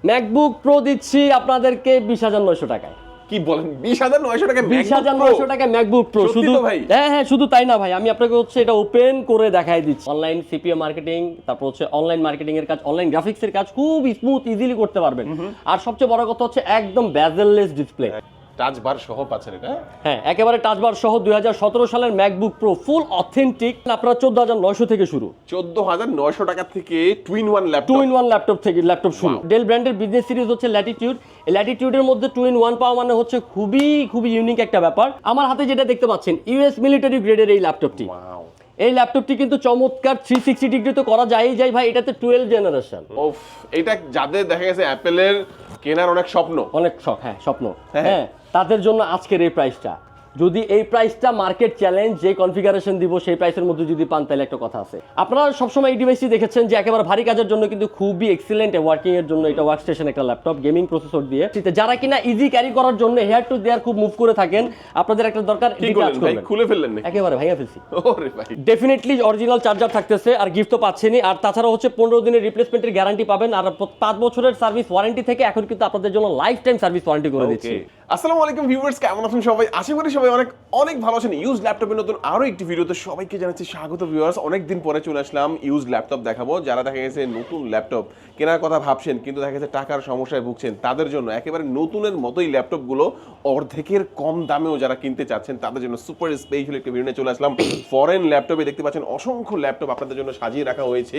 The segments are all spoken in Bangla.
ম্যাকবুক প্রো দিচ্ছি আপনাদেরকে 20,900 টাকায়। কি বলেন 20,900 টাকা? 20,900 টাকা ম্যাকবুক প্রো। শুধু ভাই? হ্যাঁ, শুধু তাই না ভাই, আমি আপনাকে হচ্ছে এটা ওপেন করে দেখাই দিচ্ছি। অনলাইন সিপিএ মার্কেটিং, তারপর হচ্ছে অনলাইন মার্কেটিং এর কাজ, অনলাইন গ্রাফিক্স এর কাজ খুব স্মুথ ইজিলি করতে পারবেন। আর সবচেয়ে বড় কথা হচ্ছে একদম বেজেললেস ডিসপ্লে, টাচ বার সহ পাচ্ছেন এটা। হ্যাঁ একেবারে টাচ বার সহ 2017 সালের ম্যাকবুক প্রো ফুল অথেন্টিক। আপনারা 14,900 থেকে শুরু, 14,900 টাকা থেকে twin one laptop. 2-in-1 laptop থেকে ল্যাপটপ শুরু। ডেল ব্র্যান্ডের বিজনেস সিরিজ হচ্ছে ল্যাটিটিউড। এই ল্যাটিটিউডের মধ্যে 2-in-1 পাওয়া মানে হচ্ছে খুবই ইউনিক একটা ব্যাপার। আমার হাতে যেটা দেখতে পাচ্ছেন ইউএস মিলিটারি গ্রেডের এই ল্যাপটপটি। ওয়াও, এই ল্যাপটপটি কিন্তু চমৎকার 360 ডিগ্রি তো করা যায় ভাই। এটাতে 12 জেনারেশন। ওফ, এটা যাদের দেখা গেছে অ্যাপেলের কেনার অনেক স্বপ্ন, অনেক শখ, হ্যাঁ স্বপ্ন, হ্যাঁ তাদের জন্য আজকের এই প্রাইসটা। যদি এই প্রাইসটা মার্কেট চ্যালেঞ্জ যে কনফিগারেশন দিব সেই প্রাইসের মধ্যে যদি পান তাহলে একটা কথা আছে। আপনারা সবসময় এই ডিভাইসটি দেখেছেন যে একেবারে ভারী কাজের জন্য কিন্তু খুবই এক্সিলেন্ট ওয়ার্কিং এর জন্য এটা ওয়ার্কস্টেশন একটা ল্যাপটপ গেমিং প্রসেসর দিয়ে। যারা কিনা ইজি ক্যারি করার জন্য হেয়ার টু দেয়ার খুব মুভ করে থাকেন, আপনাদের একটা দরকার কি করলেন ভাই? খুলে ফেললেন নাকি? একেবারে ভাঙা ফেলছি। ওরে ভাই, ডেফিনেটলি অরিজিনাল চার্জার থাকতেছে, আর গিফট তো পাচ্ছেনই। আর তাছাড়া হচ্ছে 15 দিনের রিপ্লেসমেন্টের গ্যারান্টি পাবেন, আর 5 বছরের সার্ভিস ওয়ারেন্টি থেকে এখন কিন্তু আপনাদের জন্য লাইফ টাইম সার্ভিস ওয়ারেন্টি করে দিচ্ছি। আসসালামু আলাইকুম ভিউয়ার্স, কেমন আছেন সবাই? আশা করি সবাই অনেক ভালো আছেন। ইউজ ল্যাপটপের নতুন আরো একটি ভিডিওতে সবাইকে জানাচ্ছি স্বাগত। ভিউয়ার্স, অনেকদিন পরে চলে আসলাম ইউজ ল্যাপটপ দেখাবো। যারা দেখা গেছে নতুন ল্যাপটপ কেনার কথা ভাবছেন কিন্তু দেখা গেছে টাকার সমস্যায় ভুগছেন, তাদের জন্য একেবারে নতুনের মতোই ল্যাপটপগুলো অর্ধেকের কম দামেও যারা কিনতে চাচ্ছেন তাদের জন্য সুপার স্পেশাল একটা ভিডিও নিয়ে চলে আসলাম। ফরেন ল্যাপটপে দেখতে পাচ্ছেন অসংখ্য ল্যাপটপ আপনাদের জন্য সাজিয়ে রাখা হয়েছে।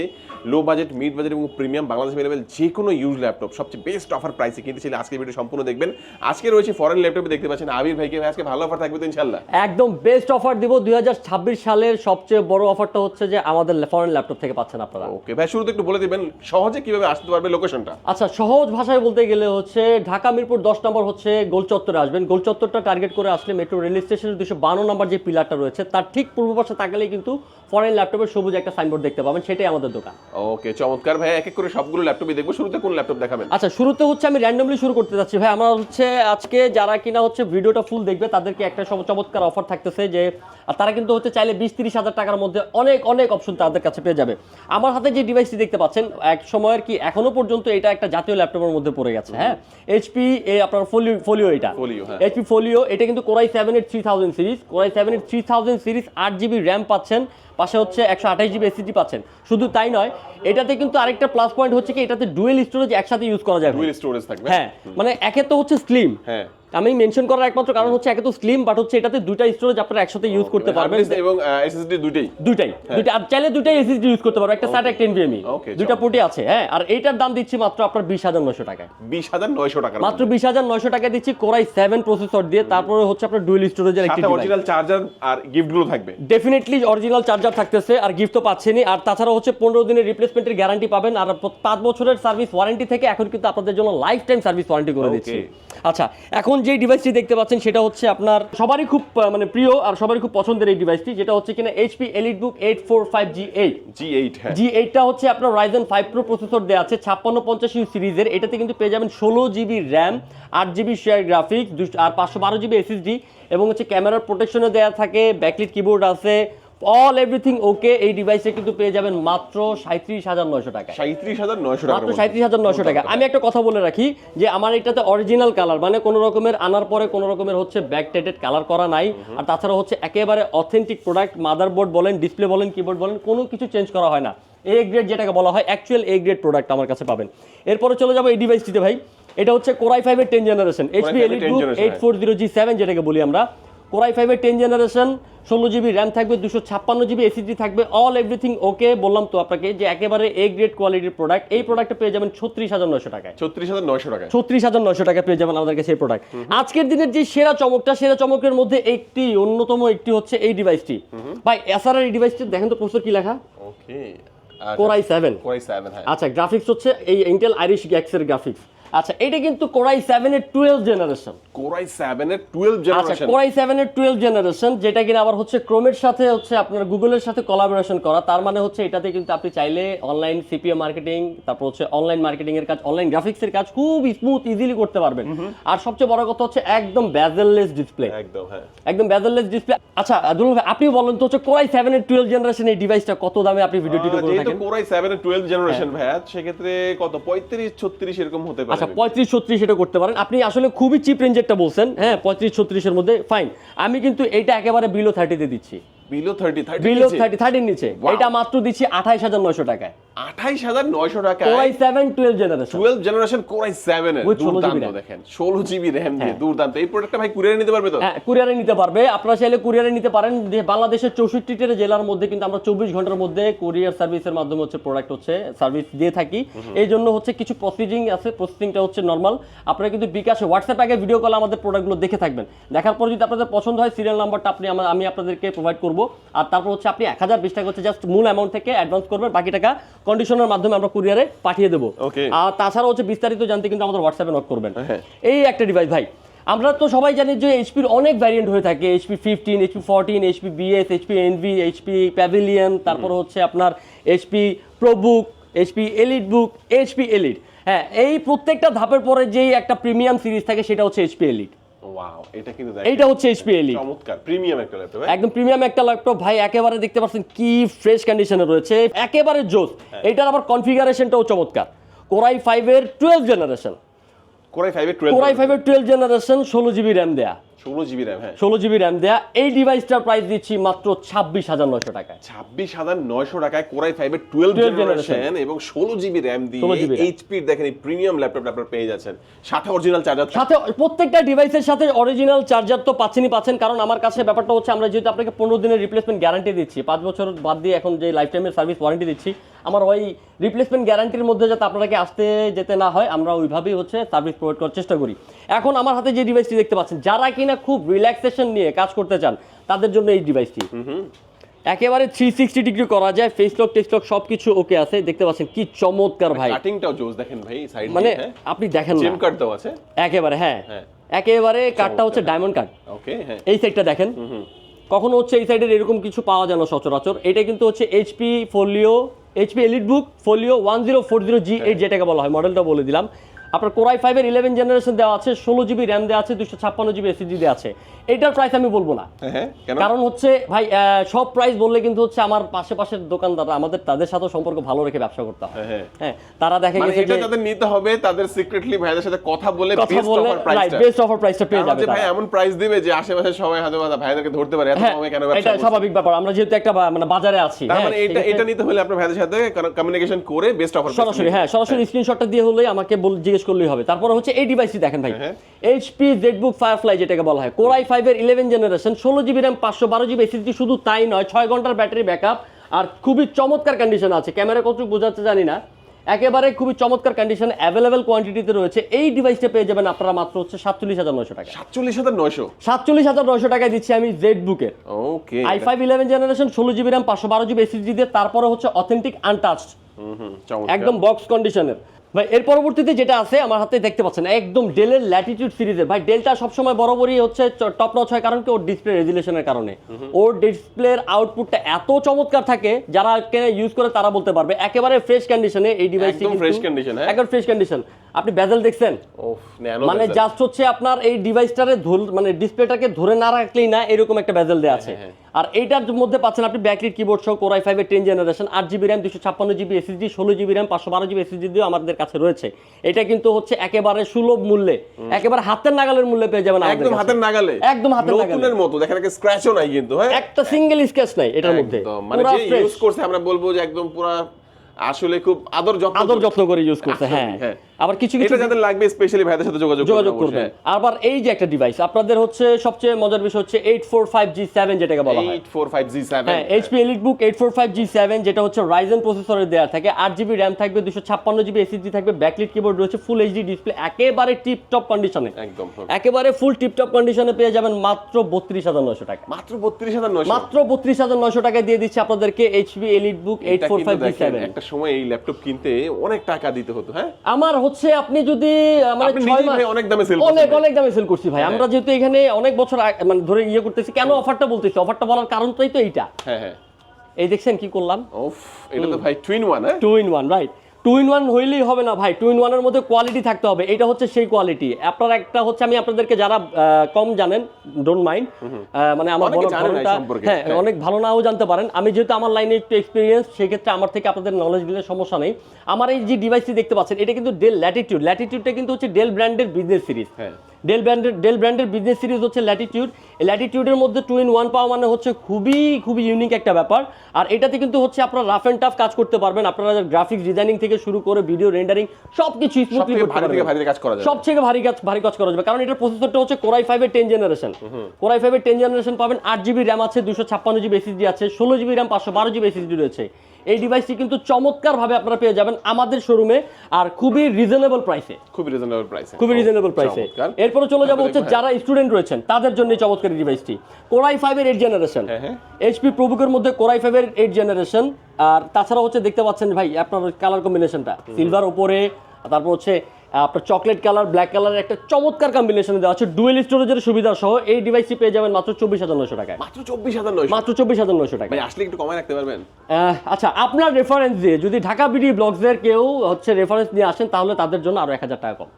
লো বাজেট, মিড বাজেট এবং প্রিমিয়াম বাংলাদেশ অ্যাভেলেবল যে কোনো ইউজ ল্যাপটপ সবচেয়ে বেস্ট অফার প্রাইসে কিনতে চাইলে আজকে ভিডিও সম্পূর্ণ দেখবেন। আজকে রয়েছে ফরেন ল্যাপটপে দেখতে পাচ্ছেন আবির ভাইকে। ভাই আজকে ভালো অফার থাকবে তো ইনশাআল্লাহ? একদম বেস্ট অফার দিব। 2026 সালের সবচেয়ে বড় অফারটা হচ্ছে যে আমাদের ফরেন ল্যাপটপ থেকে পাচ্ছেন আপনারা। ওকে ভাই, শুরুতে একটু বলে দিবেন সহজে কিভাবে আসতে পারবে, লোকেশনটা। আচ্ছা, সহজ ভাষায় বলতে গেলে হচ্ছে ঢাকা মিরপুর 10 নম্বর হচ্ছে গোল চত্বরে আসবেন। গোল চত্বরটা টার্গেট করে আসলে মেট্রো রেল স্টেশনের 252 নম্বর যে পিলারটা রয়েছে তার ঠিক পূর্ব পাশে তাকালেই কিন্তু ফরেন ল্যাপটপের সবুজ একটা সাইনবোর্ড দেখতে পাবেন, সেটাই আমাদের দোকান। ওকে, চমৎকার ভাই। এক এক করে সবগুলো ল্যাপটপই দেখবো। শুরুতে কোন ল্যাপটপ দেখাবেন? আচ্ছা, শুরুতে হচ্ছে আমি র্যান্ডমলি শুরু করতে যাচ্ছি ভাই। আমরা হচ্ছে আজকে যারা কিনা হচ্ছে ভিডিওটা ফুল দেখবে তাদেরকে একটা চমৎকার অফার থাকতেছে যে তারা কিন্তু হচ্ছে চাইলে 20-30 হাজার টাকার মধ্যে অনেক অপশন তাদের কাছে পেয়ে যাবে। আমার হাতে যে ডিভাইসটি দেখতে পাচ্ছেন এক সময়ের কি এখনো পর্যন্ত এটা একটা জাতীয় ল্যাপটপের মধ্যে পড়ে গেছে। হ্যাঁ, এইচপি আপনার ফোলিও, এটা এইচপি ফোলিও। এটা কিন্তু কোরাই 7 এর 3000 সিরিজ। কোরাই 7 এর 3000 সিরিজ 8GB র্যাম পাচ্ছেন, পাশে হচ্ছে 128GB এসএসডি পাচ্ছেন। শুধু তাই নয়, এটাতে কিন্তু আরেকটা প্লাস পয়েন্ট হচ্ছে কি এটাতে ডুয়েল স্টোরেজ একসাথে ইউজ করা যাবে। ডুয়েল স্টোরেজ থাকবে, হ্যাঁ, মানে একে তো হচ্ছে স্লিম, হ্যাঁ আমি মেনশন করার একমাত্র কারণ হচ্ছে একে তো স্লিম, বাট হচ্ছে এটাতে দুইটা স্টোরেজ আপনারা একসাথে ইউজ করতে পারবেন এবং এসএসডি দুইটাই আর চাইলে দুইটাই এসএসডি ইউজ করতে পারবেন, একটা SATA একটা NVMe, দুইটা পোর্টই আছে। হ্যাঁ, আর এইটার দাম দিচ্ছি মাত্র আপনার 20,900 টাকায়। 20,900 টাকা মাত্র 20,900 টাকা দিচ্ছি কোরাই 7 প্রসেসর দিয়ে। তারপরে হচ্ছে আপনার ডুয়েল স্টোরেজের একটা ডিভাইস, অরিজিনাল চার্জার আর গিফটগুলো থাকবে। ডেফিনেটলি অরিজিনাল চার্জার থাকতেছে, আর গিফট তো পাচ্ছেনই। আর তাছাড়া হচ্ছে 15 দিনের রিপ্লেসমেন্টের গ্যারান্টি পাবেন, আর 5 বছরের সার্ভিস ওয়ারেন্টি থেকে এখন কিন্তু আপনাদের জন্য লাইফ টাইম সার্ভিস ওয়ারেন্টি করে দিচ্ছি। আচ্ছা, এখন যে ডিভাইসটি দেখতে পাচ্ছেন সেটা হচ্ছে আপনার সবারই খুব মানে প্রিয় আর সবারই খুব পছন্দের এই ডিভাইসটি, যেটা হচ্ছে কিনা HP EliteBook 845G8। G8টা হচ্ছে আপনার Ryzen 5 Pro প্রসেসর দেওয়া আছে 5650U সিরিজের। এটাতে কিন্তু পেয়ে যাবেন 16GB RAM, 8GB shared graphics আর 512GB SSD, এবং হচ্ছে ক্যামেরার প্রোটেকশনও দেওয়া থাকে, ব্যাকলিট কিবোর্ড আছে, অল এভরিথিং ওকে। এই ডিভাইসে কিন্তু পেয়ে যাবেন মাত্র 37,900 টাকা। 37,900 টাকা, মাত্র 37,900 টাকা। আমি একটা কথা বলে রাখি যে আমার এটাতে অরিজিনাল কালার, মানে কোনো রকমের আনার পরে কোনো রকমের হচ্ছে ব্যাকডেটেড কালার করা নাই। আর তাছাড়া হচ্ছে একেবারে অথেন্টিক প্রোডাক্ট, মাদারবোর্ড বলেন, ডিসপ্লে বলেন, কিবোর্ড বলেন, কোনো কিছু চেঞ্জ করা হয় না। এ গ্রেড যেটাকে বলা হয় অ্যাকচুয়াল এ গ্রেড প্রোডাক্ট আমার কাছে পাবেন। এরপরে চলে যাবো এই ডিভাইসটিতে ভাই। এটা হচ্ছে কোরাই 5 এর 10 জেনারেশন HP EliteBook 840G7 যেটাকে বলি আমরা। কোরাই 5 এর 10 জেনারেশন, 16GB র্যাম থাকবে, 256GB SSD থাকবে, অল এভরিথিং ওকে। বললাম তো আপনাকে যে একেবারে এ গ্রেড কোয়ালিটির প্রোডাক্ট। এই প্রোডাক্টটা পেয়ে যাবেন 36,900 টাকায়। 36,900 টাকা, 36,900 টাকা পেয়ে যাবেন আমাদের কাছে এই প্রোডাক্ট। আজকের দিনের যে সেরা চমকের মধ্যে অন্যতম একটি হচ্ছে এই ডিভাইসটি ভাই। এসআর এর এই ডিভাইসটি দেখেন তো প্রসেসর কি লেখা। ওকে, কোরাই 7। কোরাই 7, হ্যাঁ। আচ্ছা, গ্রাফিক্স হচ্ছে এই ইন্টেল আইরিশ গ্যাক্স এর গ্রাফিক্স। আচ্ছা এটা কিন্তু কোরাই 7 এর 12 জেনারেশন। কোরাই 7 এর 12 আচ্ছা জেনারেশন। কোরাই 7 এর 12 জেনারেশন, যেটা কিনা আবার হচ্ছে ক্রোমের সাথে হচ্ছে আপনার গুগলের সাথে কোলাবোরেশন করা। তার মানে হচ্ছে এটাতে কিন্তু আপনি চাইলে অনলাইন সিপিএ মার্কেটিং, তারপর হচ্ছে অনলাইন মার্কেটিং এর কাজ, অনলাইন গ্রাফিক্স এর কাজ খুব স্মুথ ইজিলি করতে পারবেন। আর সবচেয়ে বড় কথা হচ্ছে একদম বেজেললেস ডিসপ্লে। একদম হ্যাঁ, একদম বেজেললেস ডিসপ্লে। আচ্ছা দুলাল ভাই আপনি বলেন তো হচ্ছে কোরাই 7 এর 12 জেনারেশন এই ডিভাইসটা কত দামে আপনি ভিডিও টিডিও করে যেহেতু থাকেন? কোরাই 7 এর 12 জেনারেশন ভাই, সেক্ষেত্রে কত 35 36 এরকম হতে পারে। আচ্ছা 35 36 এটা করতে পারেন আপনি, আসলে খুবই চিপ রেঞ্জেরটা বলছেন, হ্যাঁ 35 36 এর মধ্যে ফাইন। আমি কিন্তু এটা একেবারে বিলো 30 তে দিচ্ছি, বিলো 30 বিলো 30 নিচে। এটা মাত্র দিচ্ছি 28900 টাকায়, 28900 টাকা। কোরাই 7 12 জেনারেশন, 12 জেনারেশন কোরাই 7 এর With 16 দুর্দান্ত RAM দেখেন, 16 জিবি র‍্যাম দিয়ে দুর্দান্ত। এই প্রোডাক্টটা ভাই কুরিয়ারে নিতে পারবে তো? হ্যাঁ কুরিয়ারে নিতে পারবে, আপনারা চাইলে কুরিয়ারে নিতে পারেন। যে বাংলাদেশের 64টা জেলার মধ্যে কিন্তু আমরা 24 ঘন্টার মধ্যে কুরিয়ার সার্ভিসের মাধ্যমে হচ্ছে প্রোডাক্ট হচ্ছে সার্ভিস দিয়ে থাকি। এই জন্য হচ্ছে কিছু প্রসিডিং আছে, প্রসেসিংটা হচ্ছে নরমাল। আপনারা কিন্তু বিকাশে হোয়াটসঅ্যাপ আগে ভিডিও কলে আমাদের প্রোডাক্টগুলো দেখে থাকবেন, দেখার পর যদি আপনাদের পছন্দ হয় সিরিয়াল নাম্বারটা আমি আপনাদেরকে প্রোভাইড করব। আর তারপর হচ্ছে আপনি 1020 টাকা হচ্ছে জাস্ট মূল অ্যামাউন্ট থেকে অ্যাডভান্স করবেন, বাকি টাকা কন্ডিশনের মাধ্যমে আমরা কুরিয়ারে পাঠিয়ে দেবো। আর তাছাড়া হচ্ছে বিস্তারিত জানতে কিন্তু আমাদের হোয়াটসঅ্যাপে নক করবেন। এই একটা ডিভাইস ভাই, আমরা তো সবাই জানি যে এইচপির অনেক ভ্যারিয়েন্ট হয়ে থাকে, HP 15, HP 14, HP BS, HP NV, HP pavilion, তারপর হচ্ছে আপনার এইচপি প্রোবুক, এইচপি এলিট বুক, এইচপি এলিট। হ্যাঁ এই প্রত্যেকটা ধাপের পরে যেই একটা প্রিমিয়াম সিরিজ থাকে সেটা হচ্ছে এইচপি এলিট। ওয়াও, এটা কিন্তু এইটা হচ্ছে এইচপি এলিট, চমৎকার প্রিমিয়াম একটা ল্যাপটপ, একদম প্রিমিয়াম একটা ল্যাপটপ ভাই। একেবারে দেখতে পাচ্ছেন কি ফ্রেশ কন্ডিশনে রয়েছে, একেবারে জোস। এটার আবার কনফিগারেশনটাও চমৎকার, কোরাই 5 এর 12 জেনারেশন, কোরাই 5 এর 12, কোরাই 5 এর 12 জেনারেশন, 16 জিবি র্যাম দেয়া, 16 জিবি র‍্যাম। হ্যাঁ 16 জিবি র্যাম দেয়া। এই ডিভাইসটার প্রাইস দিচ্ছি মাত্র 26900 টাকায়, 26900 টাকায় কোরাই 5 এর 12 জেনারেশন এবং 16 জিবি র‍্যাম দিয়ে এইচপির দেখেন এই প্রিমিয়াম ল্যাপটপটা আপনারা পেয়ে যাচ্ছেন, সাথে অরিজিনাল চার্জার। সাথে প্রত্যেকটা ডিভাইসের সাথে অরিজিনাল চার্জার তো পাচ্ছেন। কারণ আমার কাছে ব্যাপারটা হচ্ছে আমরা যেহেতু আপনাকে 15 দিনের রিপ্লেসমেন্ট গ্যারান্টি দিচ্ছি, 5 বছর বাদ দিয়ে এখন যে লাইফ টাইমের সার্ভিস ওয়ারেন্টি দিচ্ছি, আমার ওই রিপ্লেসমেন্ট গ্যারান্টির মধ্যে যাতে আপনাকে আসতে যেতে না হয় আমরা ওইভাবেই হচ্ছে সার্ভিস প্রোভাইড করার চেষ্টা করি। এখন আমার হাতে যে ডিভাইসটি দেখতে পাচ্ছেন, যারা কিনা খুব রিল্যাক্সেশন নিয়ে কাজ করতে চান তাদের জন্য এই ডিভাইসটি একেবারে 360 ডিগ্রি করা যায়, ফেস লক টেক্সট লক সবকিছু ওকে আছে। দেখতে পাচ্ছেন কি চমৎকার ভাই, কাটিংটাও জোস দেখেন ভাই, সাইড মানে দিয়ে আপনি দেখেন না জেম কাট দাও আছে একেবারে। হ্যাঁ একেবারে কাটটা হচ্ছে ডায়মন্ড কাট। ওকে হ্যাঁ, এই সাইডটা দেখেন, কখনো হচ্ছে এই সাইডের এরকম কিছু পাওয়া যায় না সচরাচর। এটা কিন্তু হচ্ছে এইচপি ফোলিও, এইচপি এলিট বুক ফোলিও 1040G8 যেটাকে বলা হয়, মডেলটা বলে দিলাম। আপনার কোরাই 5 এর 11 জেনারেশন দেওয়া আছে, 16 জিবি র্যাম দেওয়া আছে, 256 জিবি এসএসডি দেওয়া আছে। এটার প্রাইস আমি বলবো না, কারণ হচ্ছে ভাই সব প্রাইস বললে কিন্তু হচ্ছে আমার পাশের দোকানদাররা আমাদের তাদের সাথে সম্পর্ক ভালো রেখে ব্যবসা করতে হয়। হ্যাঁ তারা দেখে গেছে এটা যাদের নিতে হবে তাদের সিক্রেটলি ভাইদের সাথে কথা বলে বেস্ট অফার প্রাইসটা পেয়ে যাবে। ভাই এমন প্রাইস দিবে যে আশেপাশে সবাই হয়তো ভাইদেরকে ধরতে পারে, এত কমে কেন ব্যবসা। এটা স্বাভাবিক ব্যাপার, আমরা যেহেতু একটা মানে বাজারে আছি। তার মানে এটা নিতে হলে আপনার ভাইদের সাথে কমিউনিকেশন করে বেস্ট অফার সরাসরি স্ক্রিনশটটা দিয়ে হলেই আমাকে জিজ্ঞেস করলেই হবে। তারপর হচ্ছে এই ডিভাইসটি দেখেন ভাই, এইচপি জেটবুক ফায়ারফ্লাই যেটাকে বলা হয়, কোরাই 5 এর 11 generation, 16 GB RAM, 512 GB SSD. শুধু তাই নয়, 6 ঘন্টার ব্যাটারি ব্যাকআপ, আর খুবই চমৎকার কন্ডিশন আছে। ক্যামেরা কতটুকু বোঝাচ্ছে জানি না, একেবারে খুবই চমৎকার কন্ডিশন, অ্যাভেলেবল কোয়ান্টিটিতে রয়েছে। এই ডিভাইসটা পেয়ে যাবেন আপনারা মাত্র হচ্ছে 47900 টাকা। 47900 টাকায় দিচ্ছি আমি জেটবুকের ওকে i5 11 generation, 16 GB RAM, 512 GB SSD দিয়ে। তারপরে হচ্ছে অথেন্টিক আনটাচড, একদম বক্স কন্ডিশনের। ভাই এর পরবর্তীতে যেটা আছে আমার হাতে দেখতে পাচ্ছেন একদম ডেলের ল্যাটিটিউড সিরিজের। ভাই ডেলটা সবসময় বরাবরই হচ্ছে টপ নচ হয়, কারণ কি ওর ডিসপ্লে রেজুলেশনের কারণে। ওর ডিসপ্লের আউটপুটটা এত চমৎকার থাকে, যারা ইউজ করে তারা বলতে পারবে একেবারে ফ্রেশ কন্ডিশনে এই ডিভাইসটি, একদম ফ্রেশ কন্ডিশন। হ্যাঁ একদম ফ্রেশ কন্ডিশন। আপনি বেজেল দেখছেন, মানে জাস্ট হচ্ছে আপনার এই ডিভাইসটারে মানে ডিসপ্লেটাকে ধরে না রাখলেই না এরকম একটা বেজেল দেওয়া আছে। আর এইটার মধ্যে পাচ্ছেন আপনি ব্যাকলিট কিবোর্ড সহ কোরাই 5 এর 10 generation, 8 GB RAM, 256 GB SSD, 16 GB RAM, 512 GB SSD দিয়ে আমাদের কাছে রয়েছে। এটা কিন্তু হচ্ছে একেবারে সুলভ মূল্যে, একেবারে হাতের নাগালের মূল্যে পেয়ে যাবেন, একদম হাতের নাগালে, একদম হাতের নাগালে, নতুনের মতো। দেখেন একটা স্ক্র্যাচও নাই কিন্তু, হ্যাঁ একটা সিঙ্গেল স্ক্র্যাচ নাই এটার মধ্যে, মানে যে ইউজ করছে আমরা বলবো যে একদম পুরো আসলে খুব আদর যত্ন করে ইউজ করতে। হ্যাঁ আবার কিছু এটা যাদের লাগবে স্পেশালি ভাইদের সাথে যোগাযোগ করবেন। আবার এই যে একটা ডিভাইস আপনাদের হচ্ছে সবচেয়ে মজার বিষয় হচ্ছে 845G7 যেটাকে বলা হয়, 845G7। হ্যাঁ এইচপি এলিট বুক 845G7 যেটা হচ্ছে রাইজেন প্রসেসরের দেয়া থাকে, 8 জিবি র্যাম থাকবে, 256 জিবি এসএসডি থাকবে, ব্যাকলিট কিবোর্ড রয়েছে, ফুল এইচডি ডিসপ্লে, একেবারে টিপ টপ কন্ডিশনে, একদম একেবারে ফুল টিপ টপ কন্ডিশনে পেয়ে যাবেন মাত্র 32900 টাকা। মাত্র 32900, মাত্র 32900 টাকায় দিয়ে দিচ্ছি আপনাদেরকে এইচপি এলিট বুক 845G7। একটা সময় এই ল্যাপটপ কিনতে অনেক টাকা দিতে হতো। হ্যাঁ আমার হচ্ছে আপনি যদি মানে আপনি 6 নিজেই মাস ভাই অনেক দামে সেল অনেক দামে সেল করছি ভাই। আমরা যেহেতু এখানে অনেক বছর মানে ধরে ইয়ে করতেছি, কেন অফারটা বলতেছি, অফারটা বলার কারণটাই তো এইটা। হ্যাঁ এই দেখছেন কি করলাম, ওফ এটা তো ভাই টুইন ওয়ান। হ্যাঁ 2 in 1 রাইট। 2 in 1 হইলেই হবে না ভাই, 2 in 1 এর মধ্যে কোয়ালিটি থাকতে হবে। এটা হচ্ছে সেই কোয়ালিটি। আপনার একটা হচ্ছে, আমি আপনাদেরকে যারা কম জানেন, ডোন্ট মাইন্ড, মানে আমার অনেকে বলার জানে না এই ধরনটা সম্পর্কে। হ্যাঁ অনেক ভালো নাও জানতে পারেন। আমি যেহেতু আমার লাইনে একটু এক্সপিরিয়েন্স, সেই ক্ষেত্রে আমার থেকে আপনাদের নলেজ দিলে সমস্যা নেই। আমার এই যে ডিভাইসটি দেখতে পাচ্ছেন, এটা কিন্তু ডেল ল্যাটিটিউড। ল্যাটিটিউডটা কিন্তু হচ্ছে ডেল ব্র্যান্ডের বিজনেস সিরিজ। হ্যাঁ ডেল ব্র্যান্ডের বিজনেস সিরিজ হচ্ছে ল্যাটিটিউড। ল্যাটিটিউডের মধ্যে 2 in 1 পাওয়া মানে হচ্ছে খুবই ইউনিক একটা ব্যাপার। আর এটাতে কিন্তু হচ্ছে আপনারা রাফ এন্ড টাফ কাজ করতে পারবেন। আপনারা গ্রাফিক্স ডিজাইনিং থেকে শুরু করে ভিডিও রেন্ডারিং সবকিছু স্মুথলি করতে ভারী থেকে পারবেন। ভারী কাজ করা যায়, সবথেকে ভারী কাজ করা যাবে, কারণ এটার প্রসেসরটা হচ্ছে কোরাই 5 এর 10 জেনারেশন। কোরাই 5 এর 10 জেনারেশন পাবেন। 8GB র্যাম আছে, 256GB এসএসডি আছে, 16GB র্যাম, 512GB এসএসডি রয়েছে। এই ডিভাইসটি কিন্তু চমৎকার ভাবে আপনারা পেয়ে যাবেন আমাদের শোরুমে, আর খুবই রিজনেবল প্রাইসে। খুবই রিজনেবল প্রাইসে। এরপরে চলে যাবো হচ্ছে যারা স্টুডেন্ট রয়েছেন তাদের জন্য চমৎকার ডিভাইসটি, কোরাই 5 এর 8 জেনারেশন। এইচপি প্রোবুকের মধ্যে কোরাই 5 এর 8 জেনারেশন। আর তাছাড়া হচ্ছে দেখতে পাচ্ছেন ভাই আপনার কালার কম্বিনেশনটা সিলভার উপরে, তারপর হচ্ছে আপনার চকলেট কালার, ব্ল্যাক কালারের একটা চমৎকার কম্বিনেশনে দেওয়া আছে। ডুয়েল স্টোরেজের সুবিধা সহ এই ডিভাইসটি পেয়ে যাবেন মাত্র 24,900 টাকায়। মাত্র 24,900। মাত্র 24,900 টাকা। ভাই আসলে একটু কমায় রাখতে পারবেন? আচ্ছা, আপনার রেফারেন্স দিয়ে যদি ঢাকা বিডি ব্লগসের কেউ হচ্ছে রেফারেন্স নিয়ে আসেন, তাহলে তাদের জন্য আরো 1,000 টাকা কম।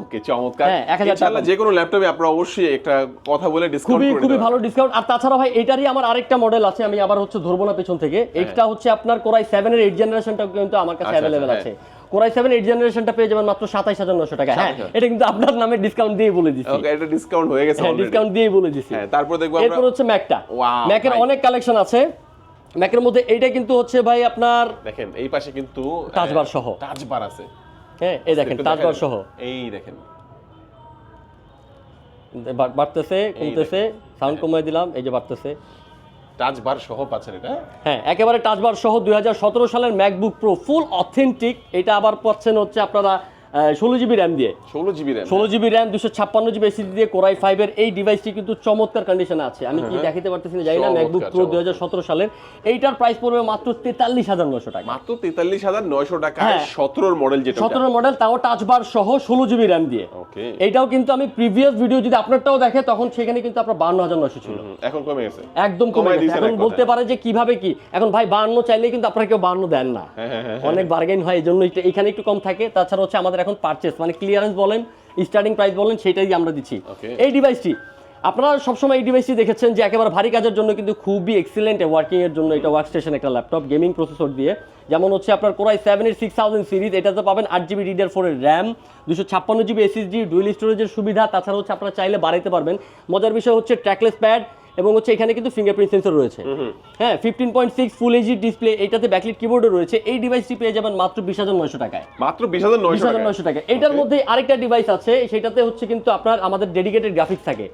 ওকে চমৎকার। হ্যাঁ, 1,000 টাকা ইনশাআল্লাহ যে কোনো ল্যাপটপে আপনারা অবশ্যই একটা কথা বলে ডিসকাউন্ট করে খুবই দেবেন। ভালো ডিসকাউন্ট। আর তাছাড়া ভাই এটারই আমার আরেকটা মডেল আছে, আমি আবার হচ্ছে ধরবো না পেছন থেকে। এটা হচ্ছে আপনার কোরাই 7 এর 8 জেনারেশনটা কিন্তু আমার কাছে অ্যাভেলেবেল আছে। কোরাই 7 8 জেনারেশনটা পেয়ে যাবেন মাত্র 27,900 টাকা। হ্যাঁ, এটা কিন্তু আপনার নামে ডিসকাউন্ট দিয়ে বলে দিচ্ছি। ওকে, এটা ডিসকাউন্ট হয়ে গেছে অলরেডি। ডিসকাউন্ট দিয়ে বলে দিচ্ছি। হ্যাঁ, তারপর দেখবো আমরা। এরপর হচ্ছে ম্যাকটা। ওয়াও, ম্যাকের অনেক কালেকশন আছে। ম্যাকের মধ্যে এইটা কিন্তু হচ্ছে ভাই আপনার দেখেন এই পাশে কিন্তু টাচ বার সহ। টাচ বার আছে। হ্যাঁ, এই দেখেন টাচ বার সহ। এই দেখেন বাড়তেছে, কমতেছে, সাউন্ড কমিয়ে দিলাম, এই যে বাড়তেছে। টাচ বার সহ পাচ্ছেন এটা? হ্যাঁ, একেবারে টাচ বার সহ 2017 সালের ম্যাকবুক প্রো ফুল অথেন্টিক। এটা আবার পাচ্ছেন হচ্ছে আপনারা 16GB র্যাম দিয়ে। 16GB RAM, 16GB RAM, 256GB SSD দিয়ে কোরাই 5 এর এই ডিভাইসটি কিন্তু চমৎকার কন্ডিশনে আছে। আমি কি দেখাতে পারতেছি না জানি না। ম্যাকবুক প্রো 2017 সালের এইটার প্রাইস পড়বে মাত্র 43,900 টাকা। মাত্র 43,900 টাকায় 17 এর মডেল, যেটা 17 মডেল, তাও টাচ বার সহ 16GB র্যাম দিয়ে। ওকে, এইটাও কিন্তু আমি প্রিভিয়াস ভিডিও যদি আপনারটাও দেখে, তখন সেখানে কিন্তু আপনার 52,900 ছিল। এখন কমে গেছে, একদম কমে গেছে। এখন বলতে পারে যে কিভাবে কি, এখন ভাই 52 চাইলে কিন্তু আপনারা কেউ 52 দেন না, অনেক বার্গেন হয়, এই জন্য এখানে একটু কম থাকে। তাছাড়া হচ্ছে আমাদের এখন পারচেস মানে ক্লিয়ারেন্স বলেন, স্টার্টিং প্রাইস বলেন, সেটাই আমরা দিচ্ছি। এই ডিভাইসটি আপনারা সবসময় এই ডিভাইসটি দেখেছেন যে একেবারে ভারী কাজের জন্য কিন্তু খুবই এক্সিলেন্ট ওয়ার্কিং এর জন্য। এটা ওয়ার্কস্টেশন একটা ল্যাপটপ গেমিং প্রসেসর দিয়ে, যেমন হচ্ছে আপনার কোরাই 7 এর 6000 সিরিজ। এটাতে পাবেন 8GB DDR4 এর র্যাম, 256GB এসএসডি, ডুয়েল স্টোরেজের সুবিধা। তাছাড়া হচ্ছে আপনারা চাইলে বাড়াইতে পারবেন। মজার বিষয় হচ্ছে ট্র্যাকলেস প্যাড, এবং হচ্ছে এখানে কিন্তু ফিঙ্গারপ্রিন্ট সেন্সর রয়েছে। হ্যাঁ, 15.6 ফুল এইচডি ডিসপ্লে, এটাতে ব্যাকলিট কিবোর্ডও রয়েছে। এই ডিভাইসটি পেয়ে যাবেন মাত্র 20,900 টাকায়। মাত্র 20,900 টাকা। এটার মধ্যে আরেকটা ডিভাইস আছে, সেটাতে হচ্ছে কিন্তু আপনার আমাদের ডেডিকেটেড গ্রাফিক্স থাকে।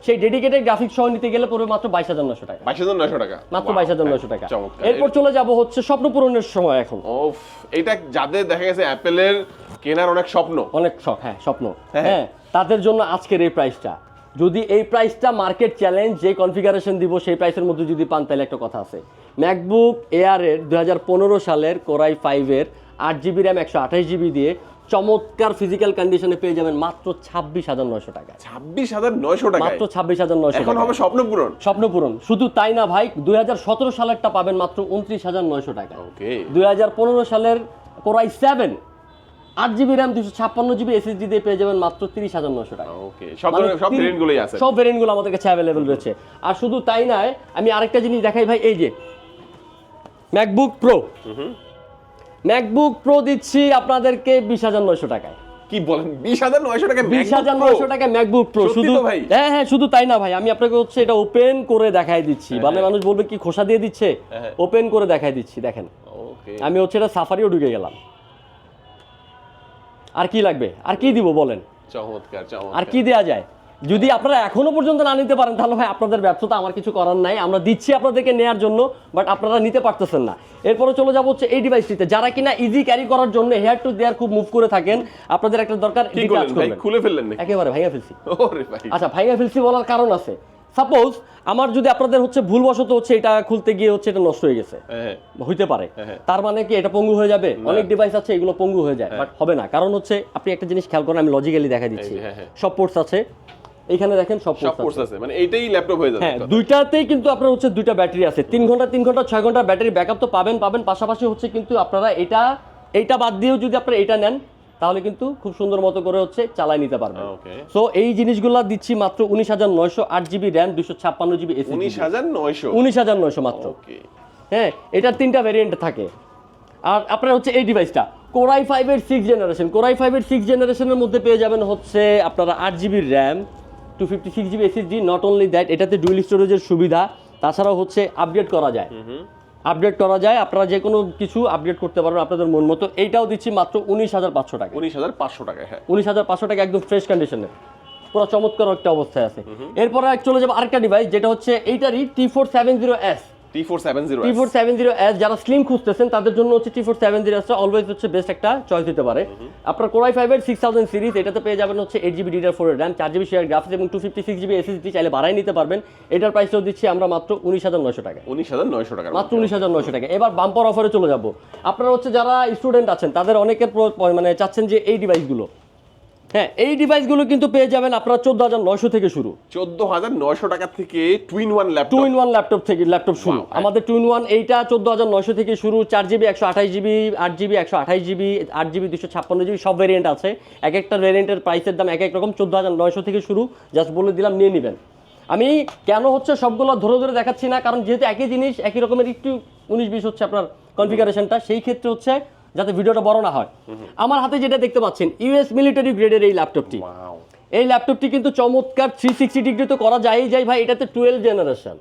সেই ডেডিকেটেড গ্রাফিক্স সহ নিতে গেলে পড়বে মাত্র 22,900 টাকা। 22,900 টাকা, মাত্র 22,900 টাকা। এরপর চলে যাব হচ্ছে স্বপ্ন পূরণের সময় এখন। ওফ, এটা যাদের দেখা গেছে অ্যাপেলের কেনার অনেক স্বপ্ন, অনেক শখ, হ্যাঁ স্বপ্ন, হ্যাঁ, তাদের জন্য আজকের এই প্রাইসটা। যদি এই প্রাইসটা মার্কেট চ্যালেঞ্জ যে কনফিগারেশন দিব সেই প্রাইসের মধ্যে যদি পান, তাহলে একটা কথা আছে। ম্যাকবুক এয়ার এর 2015 সালের কোরাই 5 এর 8GB র্যাম 128GB দিয়ে চমৎকার ফিজিক্যাল কন্ডিশনে পেয়ে যাবেন মাত্র 26,900 টাকা। 26,900 টাকা, মাত্র 26,900 এখন হবে স্বপ্ন পূরণ। স্বপ্ন পূরণ। শুধু তাই না ভাই, 2017 সালেরটা পাবেন মাত্র 29,900 টাকা। ওকে, 2015 সালের core i 7 8GB RAM 256GB SSD দিয়ে পেয়ে যাবেন মাত্র 30,900 টাকা। ওকে, সব ভেরিয়েন্টগুলোই আছে, সব ভেরিয়েন্টগুলো আমাদের কাছে অ্যাভেলেবল রয়েছে। আর শুধু তাই নয়, আমি আরেকটা জিনিস দেখাই ভাই, এই যে ম্যাকবুক প্রো। ম্যাকবুক প্রো দিচ্ছি আপনাদেরকে 20,900 টাকায়। কি বলেন, 20,900 টাকা? 20,900 টাকা ম্যাকবুক প্রো। শুধু হ্যাঁ, শুধু তাই না ভাই, আমি আপনাকে হচ্ছে এটা ওপেন করে দেখাই দিচ্ছি। মানে মানুষ বলবে কি খোসা দিয়ে দিচ্ছে, ওপেন করে দেখাই দিচ্ছি। দেখেন, আমি হচ্ছে এটা সাফারিও ঢুকে গেলাম। আর কি লাগবে, আর কি দিব বলেন? চমৎকার, আর কি দেয়া যায়? যদি আপনারা এখনো পর্যন্ত না নিতে পারেন, তাহলে ভাই আপনাদের ব্যবসাটা আমার কিছু করার নাই। আমরা দিচ্ছি আপনাদেরকে নেয়ার জন্য, বাট আপনারা নিতে পারতেছেন না। এরপরে চলে যাবো হচ্ছে এই ডিভাইসটিতে, যারা কিনা ইজি ক্যারি করার জন্য হেয়ার টু দেয়ার খুব মুভ করে থাকেন, আপনাদের একটা দরকার খুলে ফেললেন নাকি? একেবারে ভাইয়া ফেলছি। ওরে ভাই, আচ্ছা, ভাইয়া ফেলছি বলার কারণ আছে। সাপোজ আমার যদি আপনাদের হচ্ছে ভুলবশত হচ্ছে এটা খুলতে গিয়ে হচ্ছে এটা নষ্ট হয়ে গেছে, হ্যাঁ হইতে পারে, তার মানে কি এটা পঙ্গু হয়ে যাবে? অনেক ডিভাইস আছে এগুলো পঙ্গু হয়ে যায়, বাট হবে না। কারণ হচ্ছে আপনি একটা জিনিস খেয়াল করেন, আমি লজিক্যালি দেখা দিচ্ছি, সব পোর্টস আছে এইখানে, দেখেন সব পোর্টস আছে, মানে এইটাই ল্যাপটপ হয়ে যাবে। হ্যাঁ, দুইটাতেই কিন্তু আপনার হচ্ছে দুইটা ব্যাটারি আছে, 3 ঘন্টা 6 ঘন্টা ব্যাটারি ব্যাকআপ তো পাবেন। পাশাপাশি হচ্ছে কিন্তু আপনারা এইটা বাদ দিয়েও যদি আপনারা এটা নেন তাহলে কিন্তু খুব সুন্দর মতো করে হচ্ছে চালাই নিতে পারবেন। সো এই জিনিসগুলো দিচ্ছি মাত্র 19,900, 8GB র্যাম, 256GB SSD। 19,900 মাত্র। হ্যাঁ, এটার 3টা ভ্যারিয়েন্ট থাকে। আর আপনার হচ্ছে এই ডিভাইসটা Core i5 এর 6th জেনারেশন, Core i5 এর 6th জেনারেশনের মধ্যে পেয়ে যাবেন হচ্ছে আপনারা 8GB RAM, 256GB SSD। Not only that, এটাতে ডুয়াল স্টোরেজের সুবিধা, তাছাড়াও হচ্ছে আপডেট করা যায়, আপনারা যে কোনো কিছু আপডেট করতে পারবেন আপনাদের মন মতো। এইটাও দিচ্ছি মাত্র 19,500 টাকা। 19,500 টাকা, হ্যাঁ 19,500 টাকা, একদম ফ্রেশ কন্ডিশনে, পুরো চমৎকার একটা অবস্থায় আছে। এরপরে চলে যাবো আরেকটা ডিভাইস, যেটা হচ্ছে এইটারই T470S। T470S যারা স্লিম খুঁজতেছেন তাদের জন্য হচ্ছে T470S অলওয়েজ হচ্ছে বেস্ট একটা চয়েস দিতে পারে। আপনার Core i5 এর 6000 সিরিজ, এটাতে পেয়ে যাবেন হচ্ছে 8GB DDR4 এর RAM, 4GB শেয়ার গ্রাফিক্স এবং 256GB SSD, চাইলে বাড়াই নিতে পারবেন। এটার প্রাইসটাও দিচ্ছি আমরা মাত্র 19,900 টাকা। 19,900 টাকা, মাত্র 19,900 টাকা। এবার বাম্পার অফারে চলে যাব। আপনারা হচ্ছে যারা স্টুডেন্ট আছেন তাদের অনেকের মানে চাচ্ছেন যে এই ডিভাইসগুলো, হ্যাঁ এই ডিভাইসগুলো কিন্তু পেয়ে যাবেন আপনারা 14,900 থেকে শুরু। 14,900 টাকা থেকে টুইন ওয়ান ল্যাপটপ শুরু। আমাদের টুইন ওয়ান এইটা 14,900 থেকে শুরু। 4GB 128GB, 8GB 128GB, 8GB 256GB, সব ভেরিয়েন্ট আছে। এক একটা ভেরিয়েন্টের প্রাইসের দাম এক এক রকম। 14,900 থেকে শুরু, জাস্ট বলে দিলাম নিয়ে নেবেন। আমি কেন হচ্ছে সবগুলো ধরে দেখাচ্ছি না, কারণ যেহেতু একই জিনিস একই রকমের একটু 19-20 হচ্ছে আপনার কনফিগারেশনটা, সেই ক্ষেত্রে হচ্ছে যাতে ভিডিওটা বড় না হয়। আমার হাতে যেটা দেখতে পাচ্ছেন ইউএস মিলিটারি গ্রেডের এই ল্যাপটপটি কিন্তু চমৎকার 360 ডিগ্রি তো করা যায় ভাই। এটাতে 12 জেনারেশন।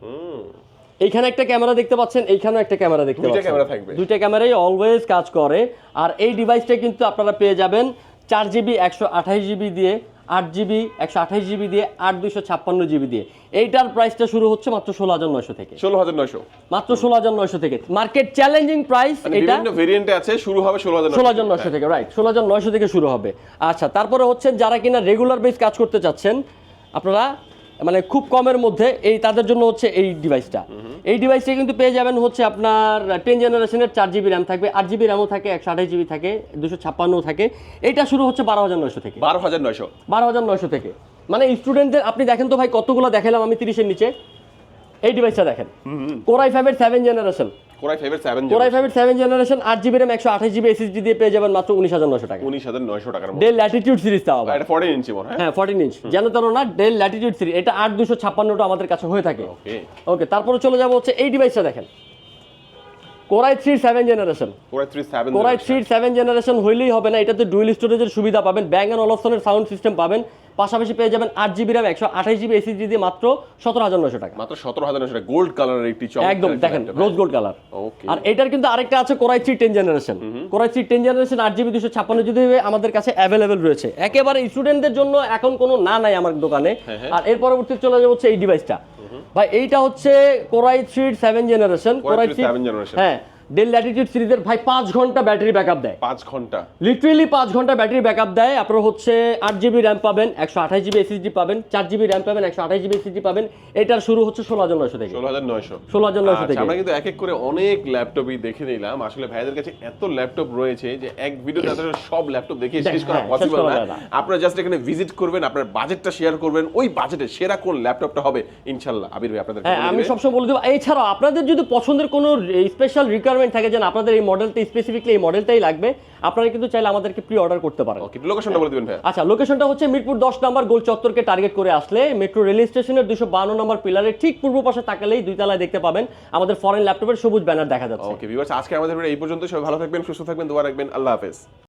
এইখানে একটা ক্যামেরা দেখতে পাচ্ছেন, এইখানেও একটা ক্যামেরা দেখতে পাচ্ছেন, দুইটা ক্যামেরাই অলওয়েজ কাজ করে। আর এই ডিভাইসটা কিন্তু আপনারা পেয়ে যাবেন 4GB 128GB দিয়ে, 8GB 128GB দিয়ে, 256GB দিয়ে। এইটার প্রাইসটা শুরু হচ্ছে মাত্র 16,900 থেকে। 16,900 মাত্র 16,900 থেকে। Market challenging price. এটা বিভিন্ন ভেরিয়েন্টে আছে, শুরু হবে 16,900 থেকে, রাইট 16,900 থেকে শুরু হবে। আচ্ছা, তারপরে হচ্ছে যারা কিনা রেগুলার বেস কাজ করতে চাচ্ছেন আপনারা, মানে খুব কমের মধ্যে, এই তাদের জন্য হচ্ছে এই ডিভাইসটা। এই ডিভাইসটা কিন্তু পেয়ে যাবেন হচ্ছে আপনার 10 জেনারেশনের 4GB র্যাম থাকবে, 8GB র্যামও থাকে, 128GB থাকে, 256 থাকে। এইটা শুরু হচ্ছে 12,900 থেকে। 12,900 থেকে। মানে স্টুডেন্টদের আপনি দেখেন তো ভাই, কতগুলো দেখালাম আমি 30-এর নিচে। এই ডিভাইসটা দেখেন, Core i5 এর 7 জেনারেশন, Core i5 এর 7 generation, 8GB RAM, 128GB SSD দিয়ে পেয়ে যাবেন মাত্র 19,900 টাকা। 19,900 টাকার মধ্যে ডেল ল্যাটিটিউড সিরিজ তাও আবার। এটা 14 ইঞ্চি মনে হয়। হ্যাঁ 14 ইঞ্চ, জানো তো না, ডেল ল্যাটিটিউড সিরিজ। এটা 8,256টা আমাদের কাছে হয়ে থাকে। ওকে, তারপরে চলে যাব হচ্ছে এই ডিভাইসটা দেখেন, Core i3 7 generation. Core i3 7 generation হইলেই হবে না, এটাতে ডুয়াল স্টোরেজের সুবিধা পাবেন, ব্যাং এন্ড অলফসনের সাউন্ড সিস্টেম পাবেন, পাশাপাশি পেয়ে যাবেন 8GB র্যাম, 128GB SSD দিয়ে মাত্র 17,900 টাকা। মাত্র 17,900 টাকা। গোল্ড কালারের একটি চমৎকার, একদম দেখেন রোজ গোল্ড কালার। আর এটার কিন্তু আরেকটা আছে Core i3 10 generation. Core i3 10 generation 8GB 256GB আমাদের কাছে অ্যাভেলেবেল রয়েছে, একেবারে স্টুডেন্টদের জন্য এখন কোনো নাই আমার দোকানে। আর এর পরবর্তীতে চলে যাবে হচ্ছে এই ডিভাইসটা ভাই, এইটা হচ্ছে Core i3 7 জেনারেশন। হ্যাঁ, ডেল ল্যাটিটিউড সিরিজের ভাই 5 ঘন্টা ব্যাটারি ব্যাকআপ দেয়। 5 ঘন্টা, লিটারালি 5 ঘন্টা ব্যাটারি ব্যাকআপ দেয়। আপনারা হচ্ছে 8GB র্যাম পাবেন, 128GB SSD পাবেন, 4GB র্যাম পাবেন, 128GB SSD পাবেন। এটার শুরু হচ্ছে 16,900 থেকে। 16,900 থেকে। আমরা কিন্তু এক এক করে অনেক ল্যাপটপই দেখে নিলাম। আসলে ভাইদের কাছে এত ল্যাপটপ রয়েছে যে এক ভিডিওতে আপনাদের সব ল্যাপটপ দেখে শেষ করা পসিবল না। আপনারা জাস্ট এখানে ভিজিট করবেন, আপনার বাজেটটা শেয়ার করবেন, ওই বাজেটে সেরা কোন ল্যাপটপটা হবে ইনশাআল্লাহ আবির ভাই আপনাদের। হ্যাঁ, আমি সবসময় বলে দেব। এছাড়াও আপনাদের যদি পছন্দের কোনো স্পেশাল রিকোয়ারমেন্ট থাকে যে আপনাদের এই মডেলটা স্পেসিফিকলি এই মডেলটাই লাগবে, আপনারা কিন্তু চাইলে আমাদেরকে প্রি অর্ডার করতে পারেন। ওকে, লোকেশনটা বলে দিবেন ভাই। আচ্ছা, লোকেশনটা হচ্ছে মিরপুর 10 নম্বর গোল চত্বরকে টার্গেট করে আসলে মেট্রো রেল স্টেশনের 252 নম্বর পিলারের ঠিক পূর্ব পাশে তাকালেই 2 তলায় দেখতে পাবেন আমাদের ফরেন ল্যাপটপের সবুজ ব্যানার দেখা যাচ্ছে। ওকে ভিউয়ার্স, আজকে আমাদের ভিডিও এই পর্যন্ত। সবাই ভালো থাকবেন, সুস্থ থাকবেন, দোয়া রাখবেন। আল্লাহ হাফেজ।